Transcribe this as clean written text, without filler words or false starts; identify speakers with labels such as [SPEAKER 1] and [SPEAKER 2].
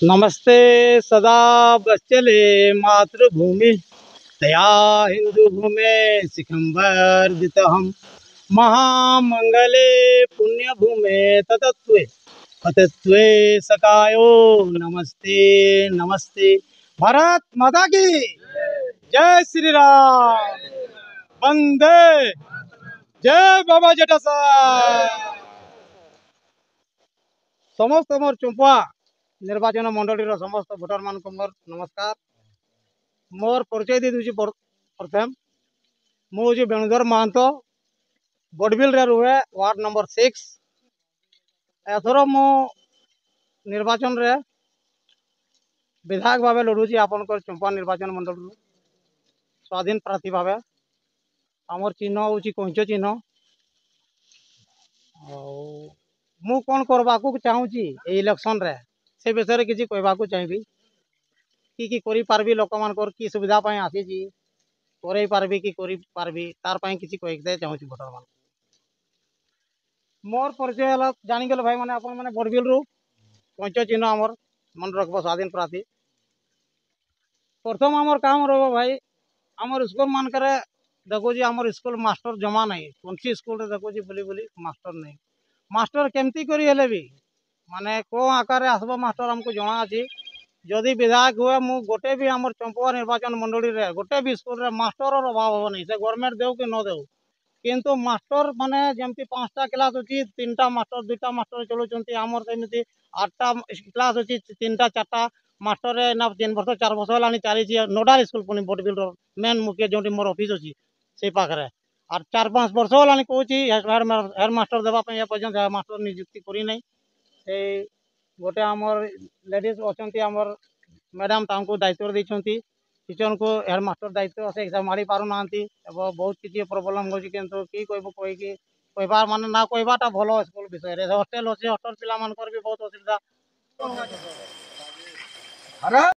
[SPEAKER 1] नमस्ते सदा बच्चले मातृभूमि तया हिंदू भूमि शिखम वर्धितहम महामंगले पुण्य भूमि ततत्वे पतत्वे सकायो नमस्ते नमस्ते। भारत माता की जय श्री राम। वंदे जय बाबा जटा समस्त मोर चुंपा निर्वाचन मंडल समस्त भोटर मान मोर नमस्कार। मोर परिचय दे दूसरी प्रथम मुझे बेणुधर महंत बड़बिल रुहे वार्ड नंबर 6। एथर मु निर्वाचन रे विधायक भाव लड़ुची आपनकर चंपा निर्वाचन मंडल स्वाधीन प्रार्थी भाव। आमर चिन्ह हूँ कंच चिन्ह। मु कौन करबा को चाहूँगी इलेक्शन रे से विषय किसी कहबा को चाहिए कि करि पारबी लोक मानकर की सुविधा पई आसीची करे पारबी कि करि पारबी तार पई किसी कहते चाहूँगी भोटर मान। मोर परिचय है जानी गल भाई माने अपन माने बड़बिल रु कंच चिन्ह आमर मन रखब स्वाधीन प्रार्थी। प्रथम आमर काम रहो भाई आमर स्कूल मान करे देखो जी आमर स्कूल मास्टर जमा नहीं कौन सी स्कूल रे देखो जी बुली बुली मास्टर नहीं। मास्टर केमती करी हेले भी माने को आकार आसब मास्टर हमको जना अच्छी जदि विधायक हुए मु गोटे भी आमर चंपा निर्वाचन मंडली रे गोटे भी स्कूल रे मास्टर अभाव हम नहीं से गवर्नमेंट देव कि न देव किंतु मास्टर माने जमती 5टा क्लास अच्छी 3टा मास्टर 2टा मास्टर चलुचंती आमर सेमती 8टा क्लास अच्छी 3टा 4टा मास्टर ना 3 वर्ष 4 वर्ष होलानी चली नोडाल स्कूल पुनी बड़बिल मेन मुख्य जो मोर ऑफिस अच्छी से पाखे और 4-5 वर्ष होलानी कहूँ हेड मास्टर देवाई पर्यटन हेड मास्टर नियुक्ति करना से गोटे आमर लेडीज अच्छा आमर मैडम तांको दायित्व देती टीचर को हेड मास्टर दायित्व से संभाली पार ना बहुत किसी प्रोब्लेम हो कि कहबार मान ना कहबाटा भल स्कूल विषय हस्टेल अच्छे हस्टेल पिला भी बहुत असुविधा।